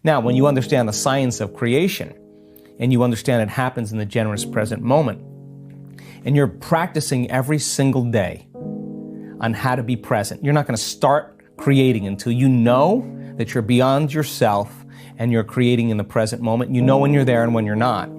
Now, when you understand the science of creation, and you understand it happens in the generous present moment, and you're practicing every single day on how to be present, you're not going to start creating until you know that you're beyond yourself and you're creating in the present moment. You know when you're there and when you're not.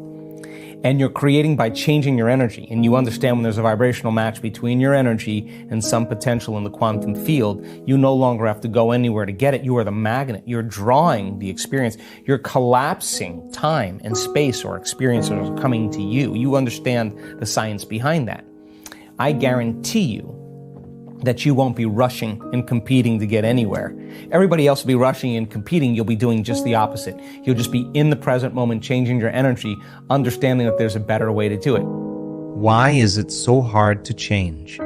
And you're creating by changing your energy. And you understand when there's a vibrational match between your energy and some potential in the quantum field, you no longer have to go anywhere to get it. You are the magnet. You're drawing the experience. You're collapsing time and space, or experiences are coming to you. You understand the science behind that. I guarantee you that you won't be rushing and competing to get anywhere. Everybody else will be rushing and competing. You'll be doing just the opposite. You'll just be in the present moment, changing your energy, understanding that there's a better way to do it. Why is it so hard to change?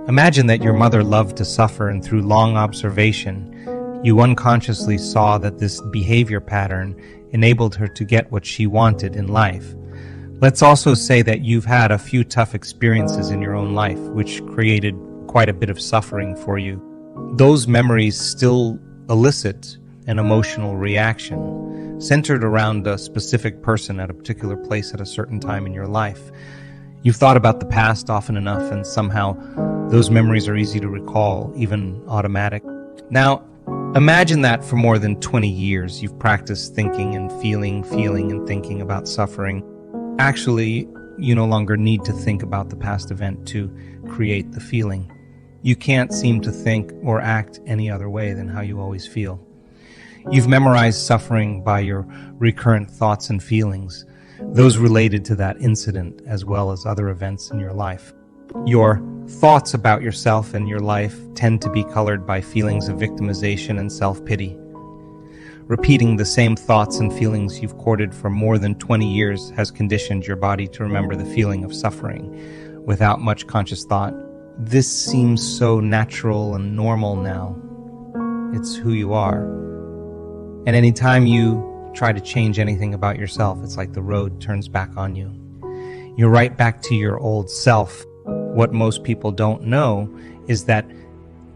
Imagine that your mother loved to suffer, and through long observation, you unconsciously saw that this behavior pattern enabled her to get what she wanted in life. Let's also say that you've had a few tough experiences in your own life, which created quite a bit of suffering for you. Those memories still elicit an emotional reaction centered around a specific person at a particular place at a certain time in your life. You've thought about the past often enough, and somehow those memories are easy to recall, even automatic. Now, imagine that for more than 20 years you've practiced thinking and feeling and thinking about suffering. Actually, you no longer need to think about the past event to create the feeling. You can't seem to think or act any other way than how you always feel. You've memorized suffering by your recurrent thoughts and feelings, those related to that incident as well as other events in your life. Your thoughts about yourself and your life tend to be colored by feelings of victimization and self-pity. Repeating the same thoughts and feelings you've courted for more than 20 years has conditioned your body to remember the feeling of suffering without much conscious thought. This seems so natural and normal now. It's who you are. And anytime you try to change anything about yourself, it's like the road turns back on you. You're right back to your old self. What most people don't know is that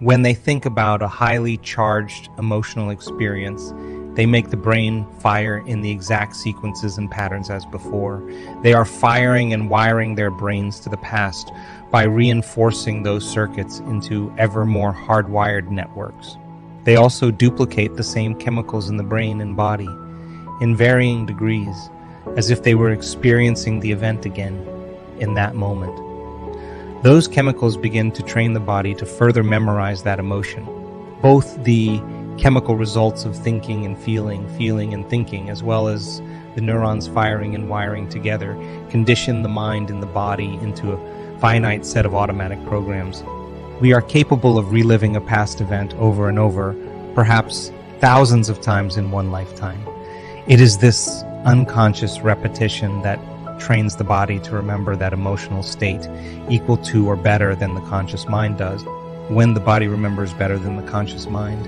when they think about a highly charged emotional experience, they make the brain fire in the exact sequences and patterns as before. They are firing and wiring their brains to the past by reinforcing those circuits into ever more hardwired networks. They also duplicate the same chemicals in the brain and body in varying degrees, as if they were experiencing the event again in that moment. Those chemicals begin to train the body to further memorize that emotion. Both the chemical results of thinking and feeling and thinking, as well as the neurons firing and wiring together, condition the mind and the body into a finite set of automatic programs. We are capable of reliving a past event over and over, perhaps thousands of times in one lifetime. It is this unconscious repetition that trains the body to remember that emotional state equal to or better than the conscious mind does. When the body remembers better than the conscious mind,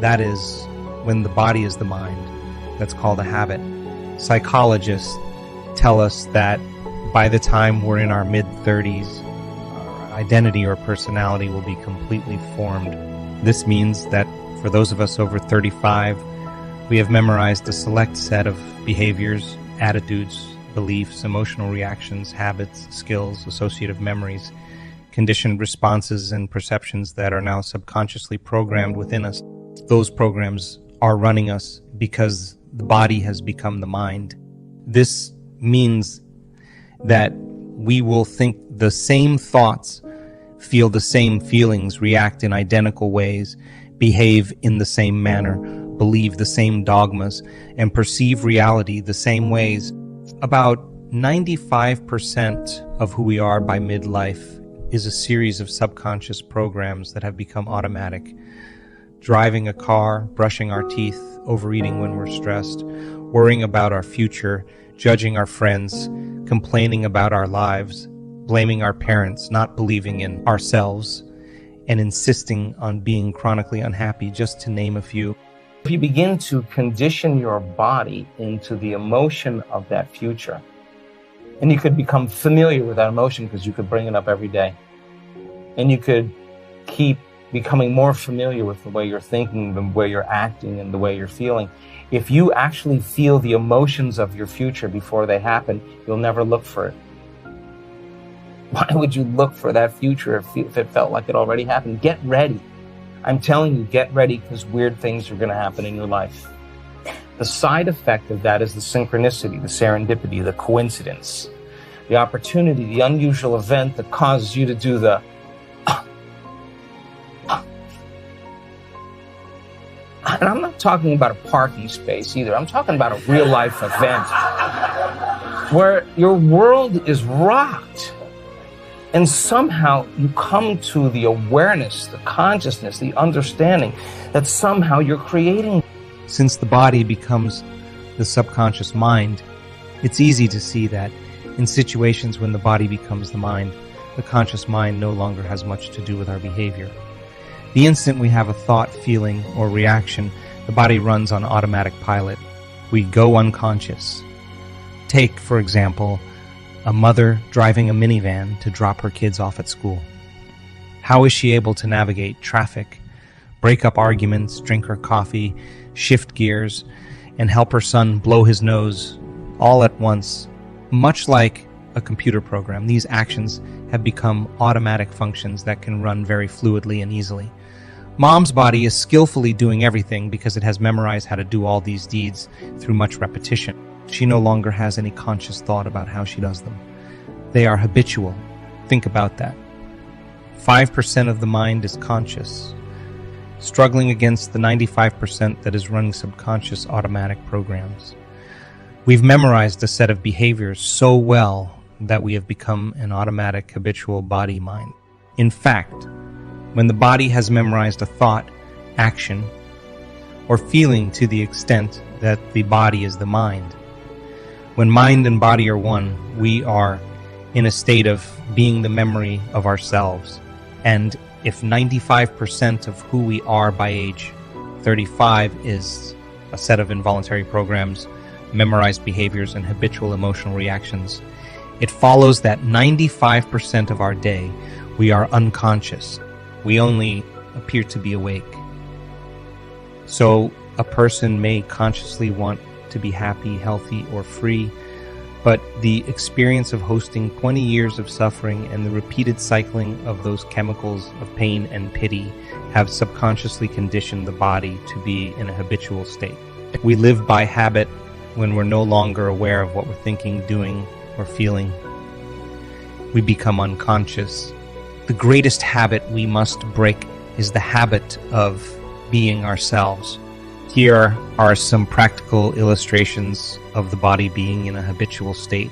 that is when the body is the mind. That's called a habit. Psychologists tell us that by the time we're in our mid-30s, our identity or personality will be completely formed. This means that for those of us over 35, we have memorized a select set of behaviors, attitudes, beliefs, emotional reactions, habits, skills, associative memories, conditioned responses, and perceptions that are now subconsciously programmed within us. Those programs are running us because the body has become the mind. This means that we will think the same thoughts, feel the same feelings, react in identical ways, behave in the same manner, believe the same dogmas, and perceive reality the same ways. About 95% of who we are by midlife is a series of subconscious programs that have become automatic. Driving a car, brushing our teeth, overeating when we're stressed, worrying about our future, judging our friends, complaining about our lives, blaming our parents, not believing in ourselves, and insisting on being chronically unhappy, just to name a few. If you begin to condition your body into the emotion of that future, and you could become familiar with that emotion because you could bring it up every day, and you could keep becoming more familiar with the way you're thinking, the way you're acting, and the way you're feeling, If you actually feel the emotions of your future before they happen, you'll never look for it. Why would you look for that future if it felt like it already happened? Get ready. I'm telling you, get ready, because weird things are going to happen in your life. The side effect of that is the synchronicity, the serendipity, the coincidence, the opportunity, the unusual event that causes you to do the and I'm not talking about a parking space either. I'm talking about a real life event where your world is rocked. And somehow you come to the awareness, the consciousness, the understanding that somehow you're creating. Since the body becomes the subconscious mind, it's easy to see that in situations when the body becomes the mind, the conscious mind no longer has much to do with our behavior. The instant we have a thought, feeling, or reaction, the body runs on automatic pilot. We go unconscious. Take, for example, a mother driving a minivan to drop her kids off at school. How is she able to navigate traffic, break up arguments, drink her coffee, shift gears, and help her son blow his nose all at once? Much like a computer program, these actions have become automatic functions that can run very fluidly and easily. Mom's body is skillfully doing everything because it has memorized how to do all these deeds through much repetition. She no longer has any conscious thought about how she does them. They are habitual. Think about that. 5% of the mind is conscious, struggling against the 95% that is running subconscious automatic programs. We've memorized a set of behaviors so well that we have become an automatic habitual body-mind. In fact, when the body has memorized a thought, action, or feeling to the extent that the body is the mind, when mind and body are one, we are in a state of being the memory of ourselves. And if 95% of who we are by age 35 is a set of involuntary programs, memorized behaviors, and habitual emotional reactions, it follows that 95% of our day we are unconscious. We only appear to be awake. So a person may consciously want to be happy, healthy, or free, but the experience of hosting 20 years of suffering and the repeated cycling of those chemicals of pain and pity have subconsciously conditioned the body to be in a habitual state. We live by habit when we're no longer aware of what we're thinking, doing, or feeling. We become unconscious. The greatest habit we must break is the habit of being ourselves. Here are some practical illustrations of the body being in a habitual state.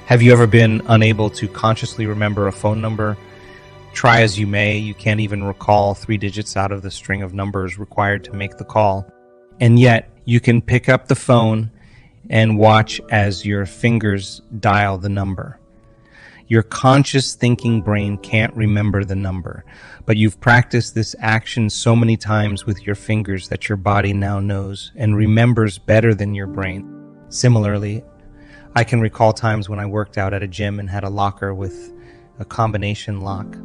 Have you ever been unable to consciously remember a phone number? Try as you may, you can't even recall 3 digits out of the string of numbers required to make the call. And yet, you can pick up the phone and watch as your fingers dial the number. Your conscious thinking brain can't remember the number, but you've practiced this action so many times with your fingers that your body now knows and remembers better than your brain. Similarly, I can recall times when I worked out at a gym and had a locker with a combination lock.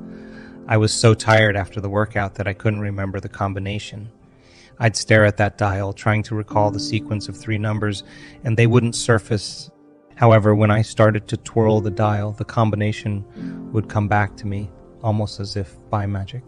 I was so tired after the workout that I couldn't remember the combination. I'd stare at that dial, trying to recall the sequence of 3 numbers, and they wouldn't surface. However, when I started to twirl the dial, the combination would come back to me, almost as if by magic.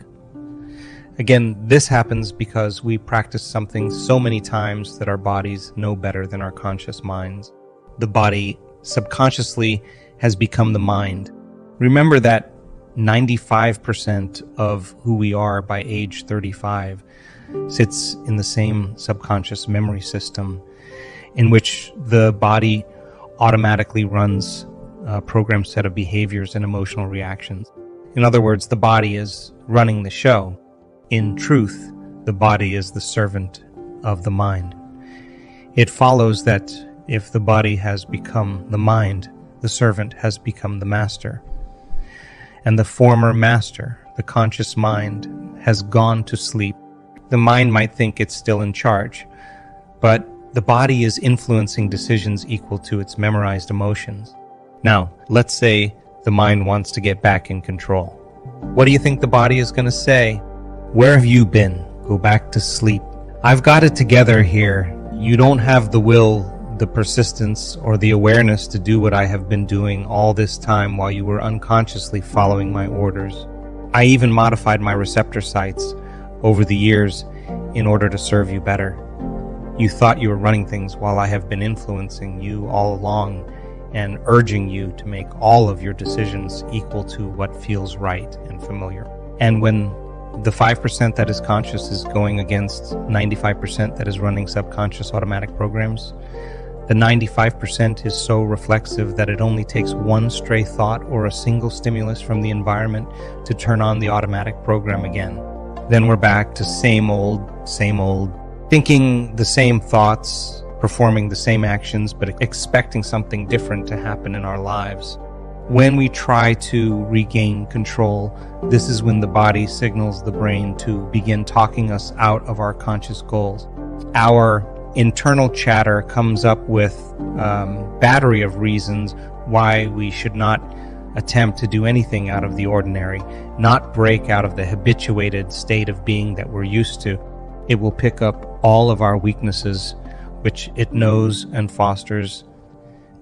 Again, this happens because we practice something so many times that our bodies know better than our conscious minds. The body subconsciously has become the mind. Remember that 95% of who we are by age 35 sits in the same subconscious memory system in which the body automatically runs a programmed set of behaviors and emotional reactions. In other words, the body is running the show. In truth, the body is the servant of the mind. It follows that if the body has become the mind, the servant has become the master. And the former master, the conscious mind, has gone to sleep. The mind might think it's still in charge, but the body is influencing decisions equal to its memorized emotions. Now, let's say the mind wants to get back in control. What do you think the body is going to say? Where have you been? Go back to sleep. I've got it together here. You don't have the will, the persistence, or the awareness to do what I have been doing all this time while you were unconsciously following my orders. I even modified my receptor sites over the years in order to serve you better. You thought you were running things while I have been influencing you all along and urging you to make all of your decisions equal to what feels right and familiar. And when the 5% that is conscious is going against 95% that is running subconscious automatic programs, the 95% is so reflexive that it only takes one stray thought or a single stimulus from the environment to turn on the automatic program again. Then we're back to same old, thinking the same thoughts, performing the same actions, but expecting something different to happen in our lives. When we try to regain control, this is when the body signals the brain to begin talking us out of our conscious goals. Our internal chatter comes up with a battery of reasons why we should not attempt to do anything out of the ordinary, not break out of the habituated state of being that we're used to. It will pick up all of our weaknesses, which it knows and fosters,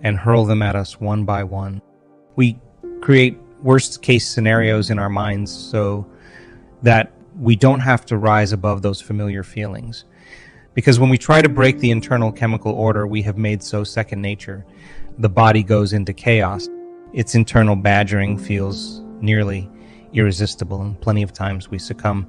and hurl them at us one by one. We create worst case scenarios in our minds so that we don't have to rise above those familiar feelings. Because when we try to break the internal chemical order we have made so second nature, the body goes into chaos. Its internal badgering feels nearly irresistible, and plenty of times we succumb